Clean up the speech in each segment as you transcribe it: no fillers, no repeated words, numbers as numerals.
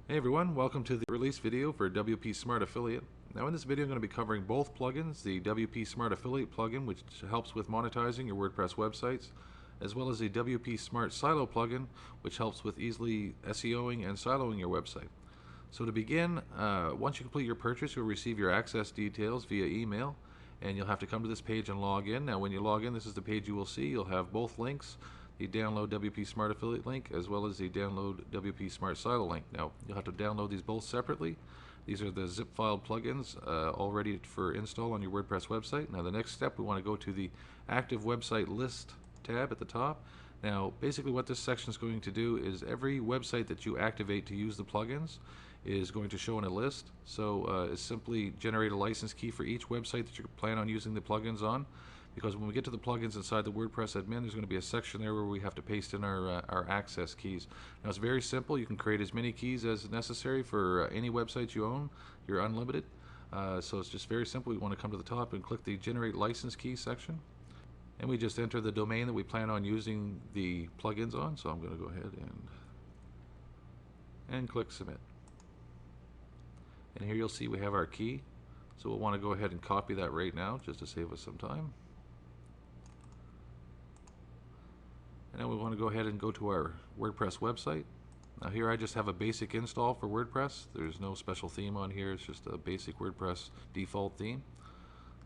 Hey everyone, welcome to the release video for WP Smart Affiliate. Now in this video I'm going to be covering both plugins, the WP Smart Affiliate plugin which helps with monetizing your WordPress websites, as well as the WP Smart Silo plugin which helps with easily SEOing and siloing your website. So to begin, once you complete your purchase you'll receive your access details via email, and you'll have to come to this page and log in. Now when you log in, this is the page you will see. You'll have both links, the download WP Smart Affiliate link as well as the download WP Smart Silo link. Now you'll have to download these both separately. These are the zip file plugins all ready for install on your WordPress website. Now the next step, we want to go to the active website list tab at the top. Now basically what this section is going to do is every website that you activate to use the plugins is going to show in a list. So it's simply generate a license key for each website that you plan on using the plugins on, because when we get to the plugins inside the WordPress admin, there's going to be a section there where we have to paste in our access keys. Now it's very simple. You can create as many keys as necessary for any website you own. You're unlimited. So it's just very simple. We want to come to the top and click the generate license key section, and we just enter the domain that we plan on using the plugins on. So I'm going to go ahead and click submit. And here you'll see we have our key. So we'll want to go ahead and copy that right now just to save us some time. And now we want to go ahead and go to our WordPress website. Now here I just have a basic install for WordPress. There's no special theme on here. It's just a basic WordPress default theme.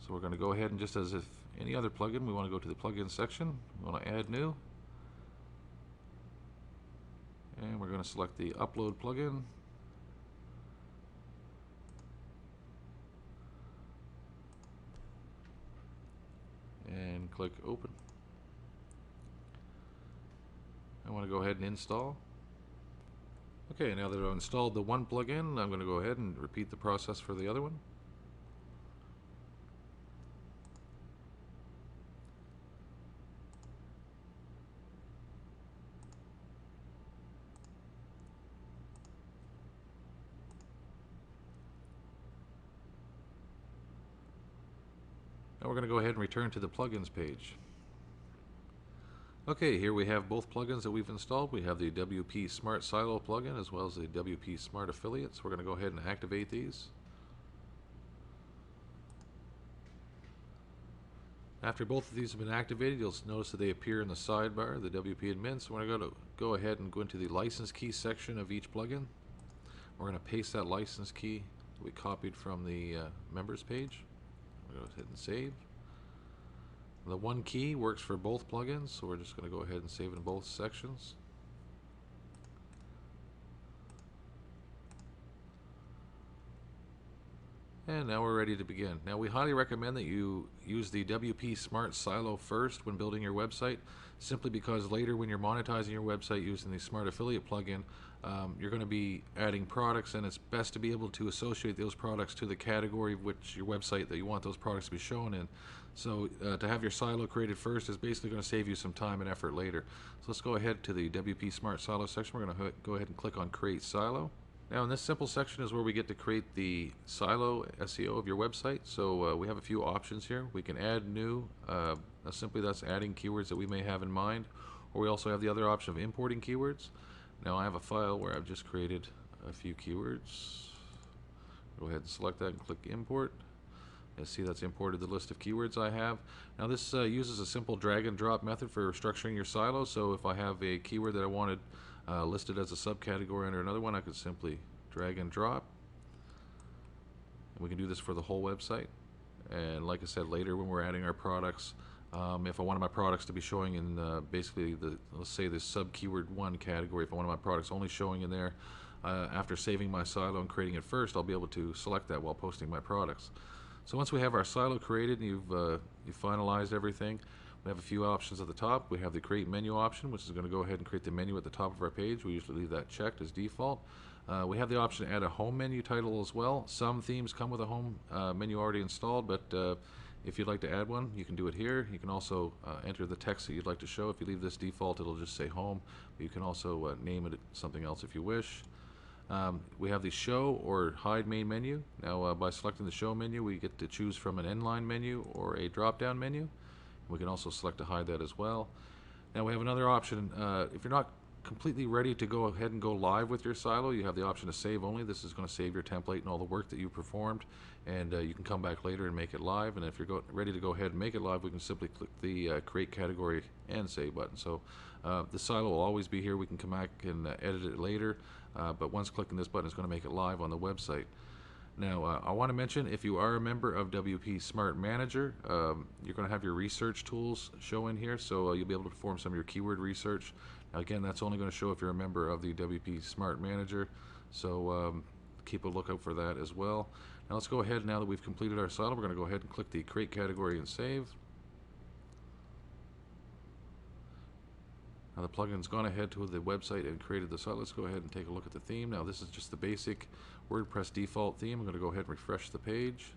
So we're going to go ahead and, just as if any other plugin, we want to go to the plugin section. We want to add new. And we're going to select the upload plugin. And click open. I want to go ahead and install. Okay, now that I've installed the one plugin, I'm going to go ahead and repeat the process for the other one. Now we're going to go ahead and return to the plugins page. Okay, here we have both plugins that we've installed. We have the WP Smart Silo plugin as well as the WP Smart Affiliates. We're going to go ahead and activate these. After both of these have been activated, you'll notice that they appear in the sidebar, the WP admin. So we're going to go ahead and go into the license key section of each plugin. We're going to paste that license key that we copied from the members page. We're going to go ahead and save. The one key works for both plugins, so we're just going to go ahead and save in both sections. And now we're ready to begin. Now we highly recommend that you use the WP Smart Silo first when building your website, simply because later when you're monetizing your website using the Smart Affiliate plugin, you're going to be adding products, and it's best to be able to associate those products to the category of which your website that you want those products to be shown in. So to have your silo created first is basically going to save you some time and effort later. So let's go ahead to the WP Smart Silo section. We're going to go ahead and click on Create Silo. Now in this simple section is where we get to create the silo SEO of your website. So we have a few options here. We can add new, simply that's adding keywords that we may have in mind, or we also have the other option of importing keywords. Now I have a file where I've just created a few keywords. Go ahead and select that and click import. You see that's imported the list of keywords I have. Now this uses a simple drag and drop method for structuring your silo. So if I have a keyword that I wanted listed as a subcategory under another one, I could simply drag and drop. And we can do this for the whole website. And like I said, later when we're adding our products, if I wanted my products to be showing in basically let's say the sub keyword 1 category, if I wanted my products only showing in there, after saving my silo and creating it first, I'll be able to select that while posting my products. So once we have our silo created and you've finalized everything, we have a few options at the top. We have the create menu option, which is going to go ahead and create the menu at the top of our page. We usually leave that checked as default. We have the option to add a home menu title as well. Some themes come with a home menu already installed, but if you'd like to add one, you can do it here. You can also enter the text that you'd like to show. If you leave this default, it'll just say home. But you can also name it something else if you wish. We have the show or hide main menu. Now by selecting the show menu, we get to choose from an inline menu or a drop-down menu. We can also select to hide that as well. Now we have another option. If you're not completely ready to go ahead and go live with your silo, you have the option to save only. This is going to save your template and all the work that you performed, and you can come back later and make it live. And if you're ready to go ahead and make it live, we can simply click the create category and save button. So the silo will always be here. We can come back and edit it later, but once clicking this button is going to make it live on the website. Now, I want to mention, if you are a member of WP Smart Manager, you're going to have your research tools show in here, so you'll be able to perform some of your keyword research. Now, again, that's only going to show if you're a member of the WP Smart Manager, so keep a lookout for that as well. Now, let's go ahead, now that we've completed our silo, we're going to go ahead and click the Create Category and Save. Now, the plugin's gone ahead to the website and created the site. Let's go ahead and take a look at the theme. Now, this is just the basic WordPress default theme. I'm going to go ahead and refresh the page.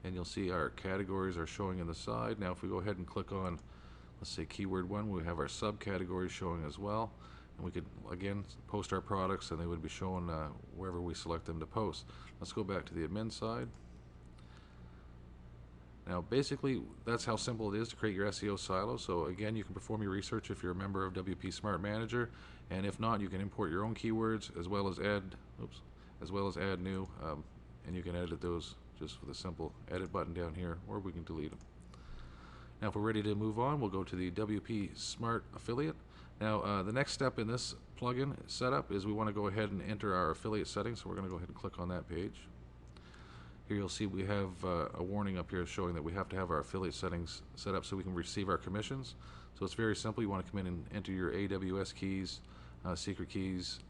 And you'll see our categories are showing in the side. Now, if we go ahead and click on, let's say, keyword 1, we have our subcategories showing as well. And we could, again, post our products, and they would be shown wherever we select them to post. Let's go back to the admin side. Now, basically, that's how simple it is to create your SEO silo. So again, you can perform your research if you're a member of WP Smart Manager, and if not, you can import your own keywords as well as add new, and you can edit those just with a simple edit button down here, or we can delete them. Now, if we're ready to move on, we'll go to the WP Smart Affiliate. Now, the next step in this plugin setup is we want to go ahead and enter our affiliate settings. So we're going to go ahead and click on that page. Here you'll see we have a warning up here showing that we have to have our affiliate settings set up so we can receive our commissions. So it's very simple. You want to come in and enter your AWS keys, secret keys,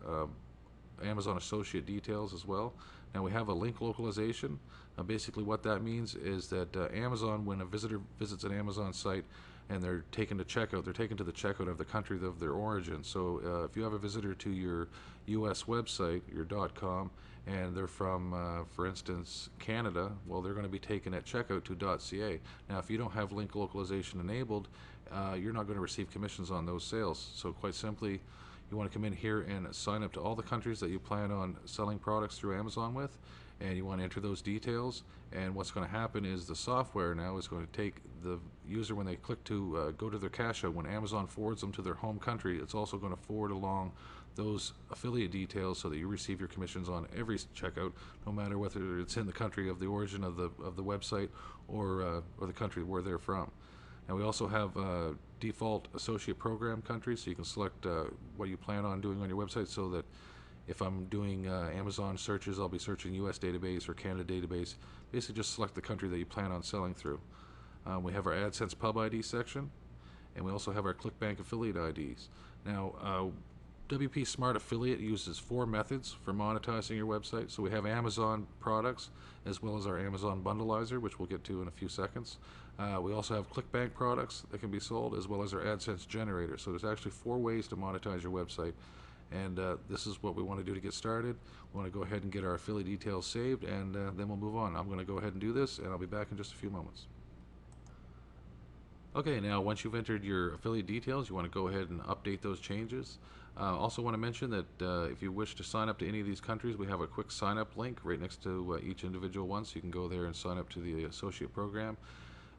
Amazon associate details as well. Now we have a link localization. Basically what that means is that Amazon, when a visitor visits an Amazon site and they're taken to checkout, they're taken to the checkout of the country of their origin. So if you have a visitor to your US website, your .com, and they're from, for instance, Canada, well, they're going to be taken at checkout to .ca. Now, if you don't have link localization enabled, you're not going to receive commissions on those sales. So quite simply, you want to come in here and sign up to all the countries that you plan on selling products through Amazon with, and you want to enter those details. And what's going to happen is the software now is going to take the user, when they click to go to their cash out, when Amazon forwards them to their home country, it's also going to forward along those affiliate details so that you receive your commissions on every checkout, no matter whether it's in the country of the origin of the website or the country where they're from. And we also have default associate program countries, so you can select what you plan on doing on your website, so that if I'm doing Amazon searches, I'll be searching US database or Canada database. Basically just select the country that you plan on selling through. We have our AdSense Pub ID section, and we also have our ClickBank affiliate IDs. Now, WP Smart Affiliate uses 4 methods for monetizing your website. So we have Amazon products, as well as our Amazon Bundleizer, which we'll get to in a few seconds. We also have ClickBank products that can be sold, as well as our AdSense generator. So there's actually 4 ways to monetize your website. And this is what we want to do to get started. We want to go ahead and get our affiliate details saved, and then we'll move on. I'm going to go ahead and do this, and I'll be back in just a few moments. Okay, now once you've entered your affiliate details, you want to go ahead and update those changes. Also want to mention that if you wish to sign up to any of these countries, we have a quick sign up link right next to each individual one, so you can go there and sign up to the associate program.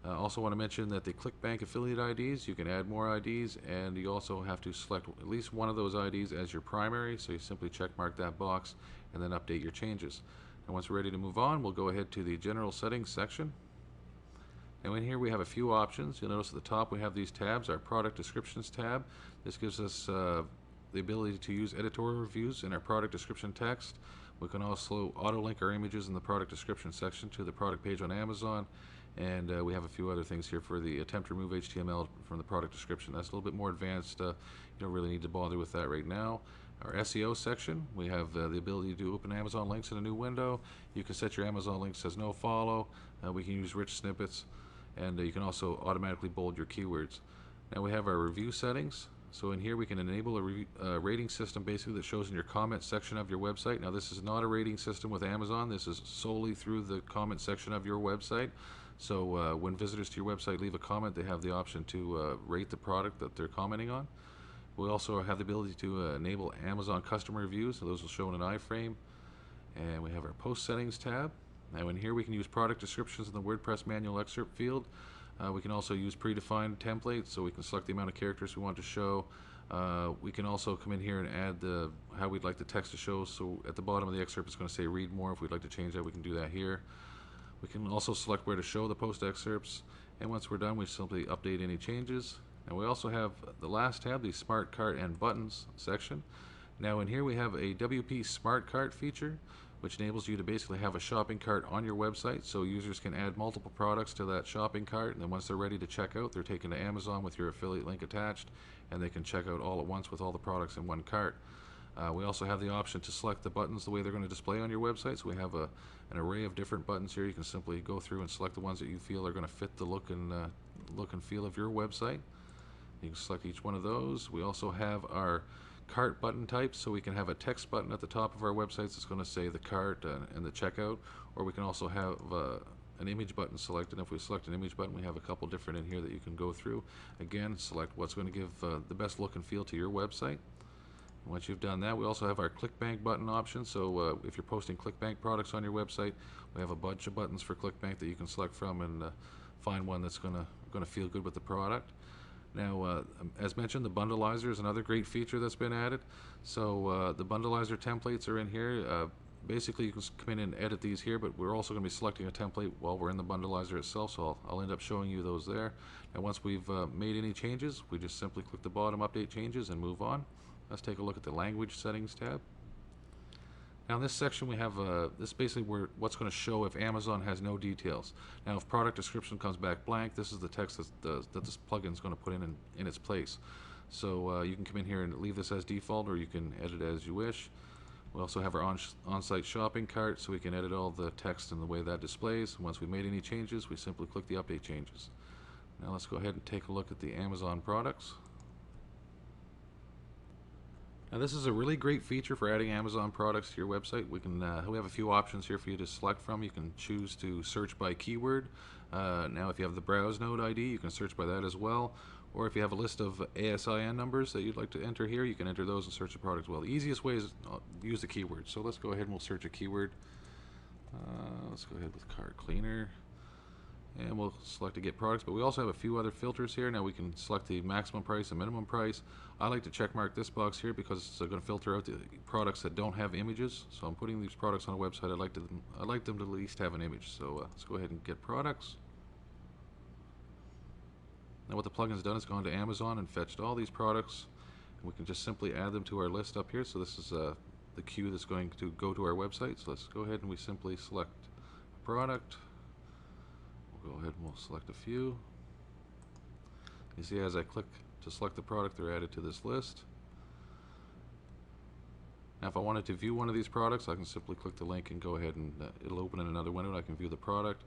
Also want to mention that the ClickBank affiliate IDs, you can add more IDs, and you also have to select at least one of those IDs as your primary, so you simply check mark that box and then update your changes. And once we're ready to move on, we'll go ahead to the general settings section. And in here we have a few options. You'll notice at the top we have these tabs, our product descriptions tab. This gives us the ability to use editorial reviews in our product description text. We can also auto-link our images in the product description section to the product page on Amazon. And we have a few other things here for the attempt to remove HTML from the product description. That's a little bit more advanced. You don't really need to bother with that right now. Our SEO section, we have the ability to open Amazon links in a new window. You can set your Amazon links as no follow. We can use rich snippets, and you can also automatically bold your keywords. Now we have our review settings. So in here we can enable a rating system basically that shows in your comment section of your website. Now this is not a rating system with Amazon. This is solely through the comment section of your website. So when visitors to your website leave a comment, they have the option to rate the product that they're commenting on. We also have the ability to enable Amazon customer reviews, so those will show in an iframe. And we have our post settings tab. Now in here we can use product descriptions in the WordPress manual excerpt field. We can also use predefined templates, so we can select the amount of characters we want to show. We can also come in here and add how we'd like the text to show. So at the bottom of the excerpt, it's going to say read more. If we'd like to change that, we can do that here. We can also select where to show the post excerpts, and once we're done, we simply update any changes. And we also have the last tab, the Smart Cart and Buttons section. Now in here we have a WP Smart Cart feature, which enables you to basically have a shopping cart on your website, so users can add multiple products to that shopping cart, and then once they're ready to check out, they're taken to Amazon with your affiliate link attached, and they can check out all at once with all the products in one cart. We also have the option to select the buttons the way they're going to display on your website. So we have an array of different buttons here. You can simply go through and select the ones that you feel are going to fit the look and feel of your website. You can select each one of those. We also have our cart button types, so we can have a text button at the top of our websites that's going to say the cart and the checkout, or we can also have an image button selected. If we select an image button, we have a couple different in here that you can go through. Again, select what's going to give the best look and feel to your website. Once you've done that, we also have our ClickBank button option. So if you're posting ClickBank products on your website, we have a bunch of buttons for ClickBank that you can select from and find one that's going to feel good with the product. Now, as mentioned, the bundleizer is another great feature that's been added. So the bundleizer templates are in here. Basically, you can come in and edit these here, but we're also going to be selecting a template while we're in the bundleizer itself, so I'll end up showing you those there. And once we've made any changes, we just simply click the bottom Update Changes and move on. Let's take a look at the Language Settings tab. Now in this section we have this basically what's going to show if Amazon has no details. Now if product description comes back blank, this is the text that this plugin is going to put in its place. So you can come in here and leave this as default, or you can edit it as you wish. We also have our on-site shopping cart, so we can edit all the text and the way that displays. Once we've made any changes, we simply click the Update Changes. Now let's go ahead and take a look at the Amazon products. Now this is a really great feature for adding Amazon products to your website. We have a few options here for you to select from. You can choose to search by keyword. Now if you have the browse node ID, you can search by that as well. Or if you have a list of ASIN numbers that you'd like to enter here, you can enter those and search the product as well. The easiest way is use the keyword. So let's go ahead and we'll search a keyword. Let's go ahead with cart cleaner. And we'll select to get products, but we also have a few other filters here. Now we can select the maximum price and minimum price. I like to check mark this box here because it's going to filter out the products that don't have images. So I'm putting these products on a website. I like them to at least have an image. So let's go ahead and get products. Now what the plugin's done is gone to Amazon and fetched all these products. And we can just simply add them to our list up here. So this is the queue that's going to go to our website. So let's go ahead and we simply select a product. Go ahead and we'll select a few. You see as I click to select the product, they're added to this list. Now if I wanted to view one of these products, I can simply click the link and go ahead and it'll open in another window and I can view the product.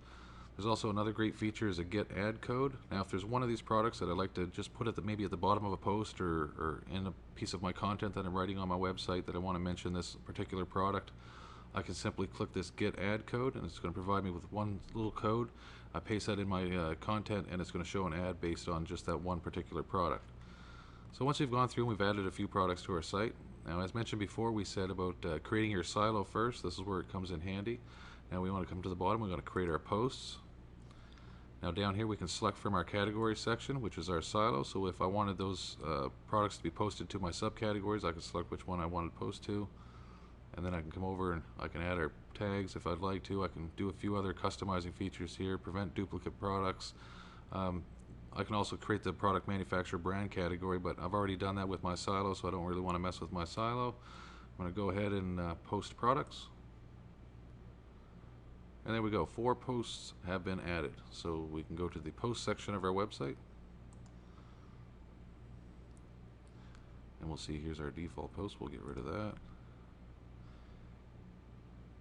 There's also another great feature is a get ad code. Now if there's one of these products that I'd like to just put maybe at the bottom of a post or in a piece of my content that I'm writing on my website that I want to mention this particular product, I can simply click this get ad code and it's going to provide me with one little code. I paste that in my content and it's going to show an ad based on just that one particular product. So once we've gone through and we've added a few products to our site, now as mentioned before, we said about creating your silo first. This is where it comes in handy. Now we want to come to the bottom, we're going to create our posts. Now down here we can select from our category section, which is our silo. So if I wanted those products to be posted to my subcategories, I can select which one I want to post to. And then I can come over and I can add our tags if I'd like to. I can do a few other customizing features here, prevent duplicate products. I can also create the product manufacturer brand category, but I've already done that with my silo, so I don't really want to mess with my silo. I'm going to go ahead and post products. And there we go, 4 posts have been added. So we can go to the post section of our website. And we'll see, here's our default post. We'll get rid of that.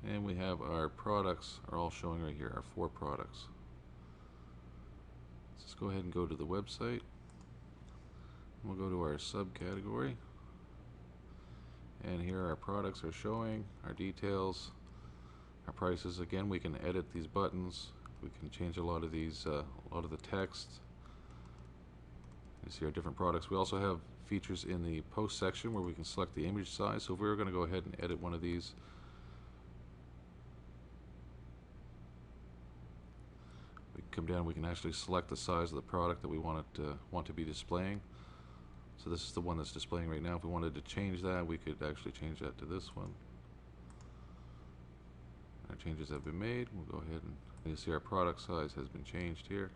And we have our products are all showing right here, our 4 products. Let's go ahead and go to the website. We'll go to our subcategory. And here our products are showing, our details, our prices. Again, we can edit these buttons. We can change a lot of these, a lot of the text. You see our different products. We also have features in the post section where we can select the image size. So if we were going to go ahead and edit one of these, we come down, we can actually select the size of the product that we want to be displaying. So this is the one that's displaying right now. If we wanted to change that, we could actually change that to this one. Our changes have been made. We'll go ahead and you see our product size has been changed here.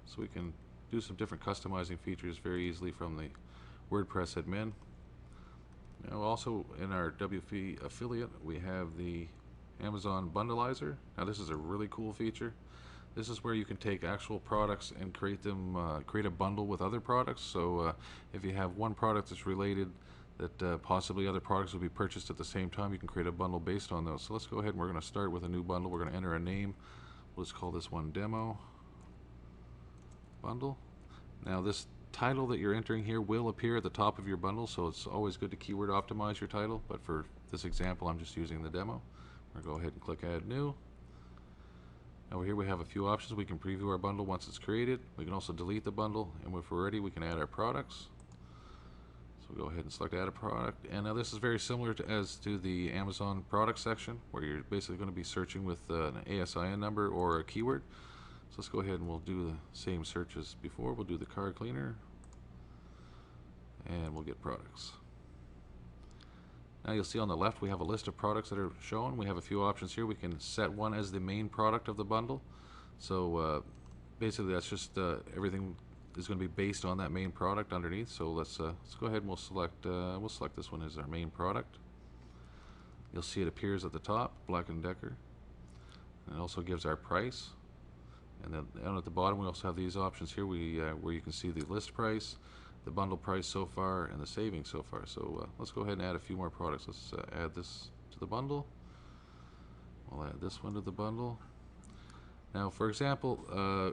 So we can do some different customizing features very easily from the WordPress admin. Now also in our WP affiliate we have the Amazon Bundleizer. Now this is a really cool feature. This is where you can take actual products and create a bundle with other products. So if you have one product that's related that possibly other products will be purchased at the same time, you can create a bundle based on those. So let's go ahead and we're going to start with a new bundle. We're going to enter a name. We'll just call this one Demo Bundle. Now this title that you're entering here will appear at the top of your bundle, so it's always good to keyword optimize your title, but for this example I'm just using the demo. We're going to go ahead and click Add New. Over here we have a few options. We can preview our bundle once it's created. We can also delete the bundle, and if we're ready we can add our products. So we'll go ahead and select Add a Product. And now this is very similar as to the Amazon product section, where you're basically going to be searching with an ASIN number or a keyword. So let's go ahead and we'll do the same search as before. We'll do the car cleaner, and we'll get products. Now you'll see on the left we have a list of products that are shown. We have a few options here. We can set one as the main product of the bundle. So basically that's just everything is going to be based on that main product underneath. So let's go ahead and we'll select this one as our main product. You'll see it appears at the top, Black & Decker. And it also gives our price. And then down at the bottom we also have these options here where you can see the list price, the bundle price so far, and the savings so far. So let's go ahead and add a few more products. Let's add this to the bundle. We'll add this one to the bundle. Now for example,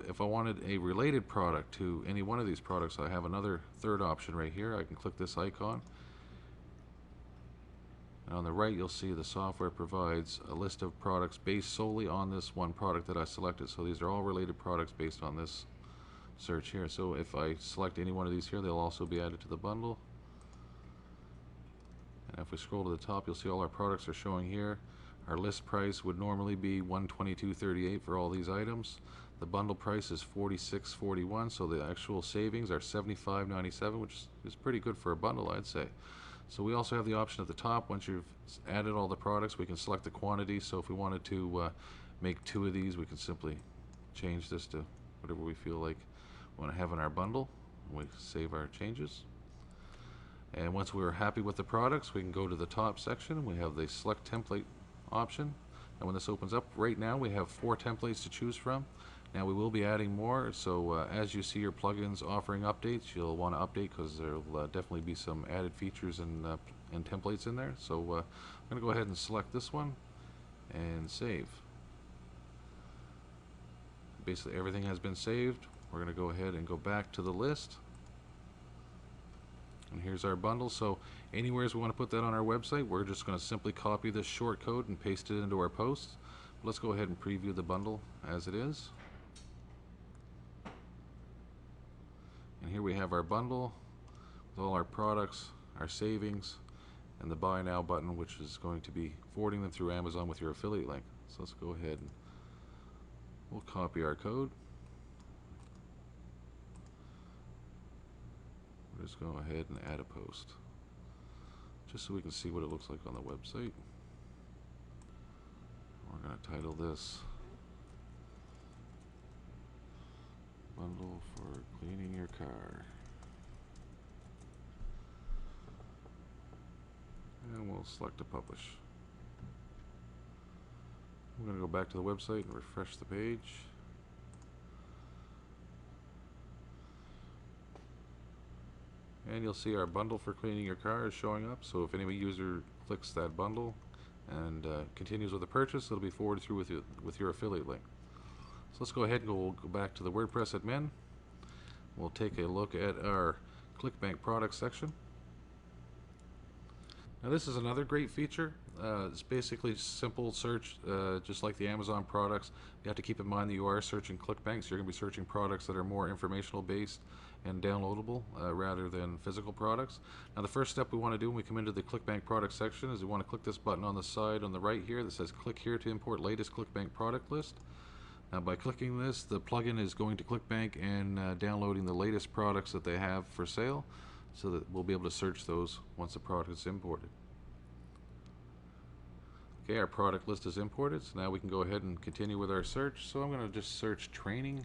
if I wanted a related product to any one of these products, I have another third option right here. I can click this icon, and on the right you'll see the software provides a list of products based solely on this one product that I selected. So these are all related products based on this search here. So if I select any one of these here, they'll also be added to the bundle. And if we scroll to the top, you'll see all our products are showing here. Our list price would normally be $122.38 for all these items. The bundle price is $46.41, so the actual savings are $75.97, which is pretty good for a bundle, I'd say. So we also have the option at the top. Once you've added all the products, we can select the quantity. So if we wanted to make 2 of these, we can simply change this to whatever we feel like we want to have in our bundle. We save our changes. And once we're happy with the products, we can go to the top section and we have the select template option. And when this opens up, right now we have 4 templates to choose from. Now we will be adding more, so as you see your plugins offering updates, you'll want to update because there will definitely be some added features and templates in there. So I'm going to go ahead and select this one and save. Basically everything has been saved. We're going to go ahead and go back to the list. And here's our bundle. So anywhere we want to put that on our website, we're just going to simply copy this short code and paste it into our posts. Let's go ahead and preview the bundle as it is. And here we have our bundle with all our products, our savings, and the Buy Now button, which is going to be forwarding them through Amazon with your affiliate link. So let's go ahead and we'll copy our code. We'll just go ahead and add a post, just so we can see what it looks like on the website. We're going to title this Bundle for Cleaning Your Car. And we'll select to publish. I'm going to go back to the website and refresh the page. And you'll see our bundle for cleaning your car is showing up. So if any user clicks that bundle and continues with the purchase, it'll be forwarded through with your affiliate link. So let's go ahead and we'll go back to the WordPress admin. We'll take a look at our ClickBank product section. Now this is another great feature. It's basically simple search, just like the Amazon products. You have to keep in mind that you are searching ClickBank, so you're going to be searching products that are more informational based and downloadable rather than physical products. Now the first step we want to do when we come into the ClickBank product section is we want to click this button on the side on the right here that says click here to import latest ClickBank product list. Now by clicking this, the plugin is going to ClickBank and downloading the latest products that they have for sale, so that we'll be able to search those once the product is imported. Okay, our product list is imported, so now we can go ahead and continue with our search. So I'm going to just search training.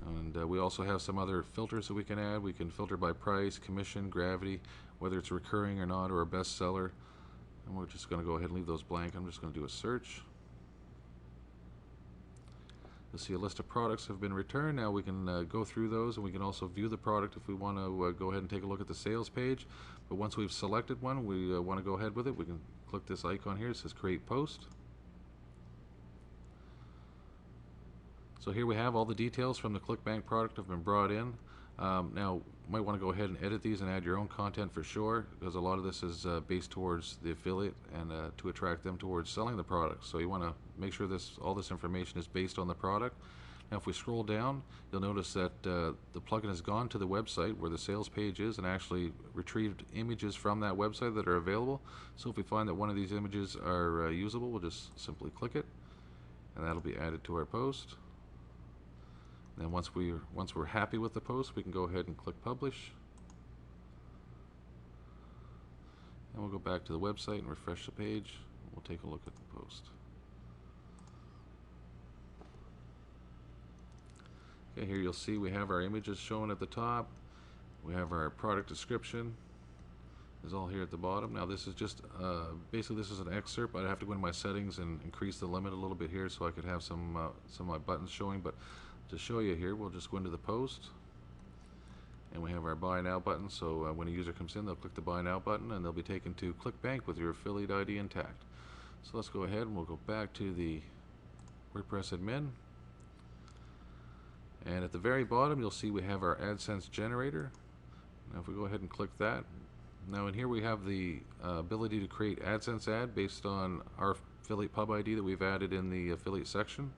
And we also have some other filters that we can add. We can filter by price, commission, gravity, whether it's recurring or not, or a bestseller. And we're just going to go ahead and leave those blank. I'm just going to do a search. You'll see a list of products have been returned. Now we can go through those, and we can also view the product if we want to go ahead and take a look at the sales page. But once we've selected one, we want to go ahead with it. We can click this icon here. It says Create Post. So here we have all the details from the ClickBank product have been brought in. Now, you might want to go ahead and edit these and add your own content for sure, because a lot of this is based towards the affiliate and to attract them towards selling the product. So you want to make sure all this information is based on the product. Now, if we scroll down, you'll notice that the plugin has gone to the website where the sales page is and actually retrieved images from that website that are available. So if we find that one of these images are usable, we'll just simply click it, and that'll be added to our post. Then once we're happy with the post, we can go ahead and click Publish. And we'll go back to the website and refresh the page. We'll take a look at the post. Okay, here you'll see we have our images shown at the top. We have our product description is all here at the bottom. Now this is just basically this is an excerpt. I'd have to go into my settings and increase the limit a little bit here so I could have some of my buttons showing. But to show you here, we'll just go into the post, and we have our Buy Now button. So when a user comes in, they'll click the Buy Now button, and they'll be taken to ClickBank with your affiliate ID intact. So let's go ahead and we'll go back to the WordPress admin. And at the very bottom, you'll see we have our AdSense generator. Now if we go ahead and click that, now in here we have the ability to create AdSense ad based on our affiliate pub ID that we've added in the affiliate section.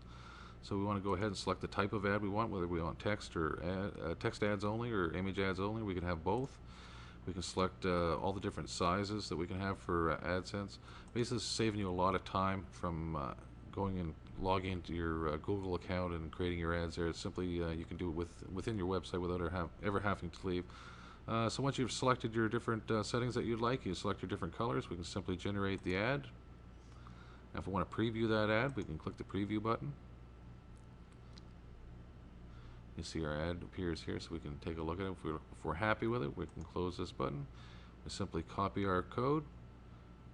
So we want to go ahead and select the type of ad we want, whether we want text or text ads only or image ads only. We can have both. We can select all the different sizes that we can have for AdSense. Basically, this is saving you a lot of time from going and logging into your Google account and creating your ads there. It's simply you can do it within your website without ever having to leave. So once you've selected your different settings that you'd like, you select your different colors. We can simply generate the ad. Now if we want to preview that ad, we can click the preview button. You see our ad appears here, so we can take a look at it. If we're happy with it, we can close this button. We simply copy our code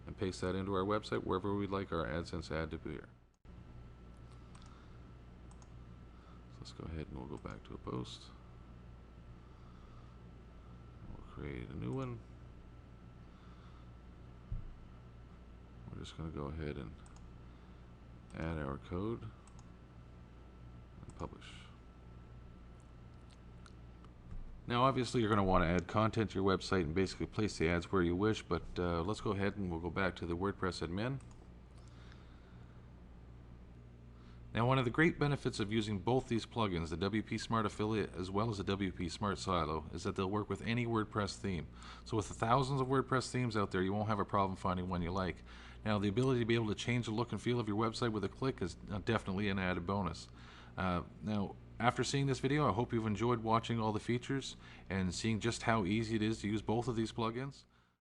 and paste that into our website wherever we'd like our AdSense ad to appear. So let's go ahead and we'll go back to a post. We'll create a new one. We're just going to go ahead and add our code and publish. Now obviously you're going to want to add content to your website and basically place the ads where you wish, but let's go ahead and we'll go back to the WordPress admin. Now one of the great benefits of using both these plugins, the WP Smart Affiliate as well as the WP Smart Silo, is that they'll work with any WordPress theme. So with the thousands of WordPress themes out there, you won't have a problem finding one you like. Now the ability to be able to change the look and feel of your website with a click is definitely an added bonus. Now after seeing this video, I hope you've enjoyed watching all the features and seeing just how easy it is to use both of these plugins.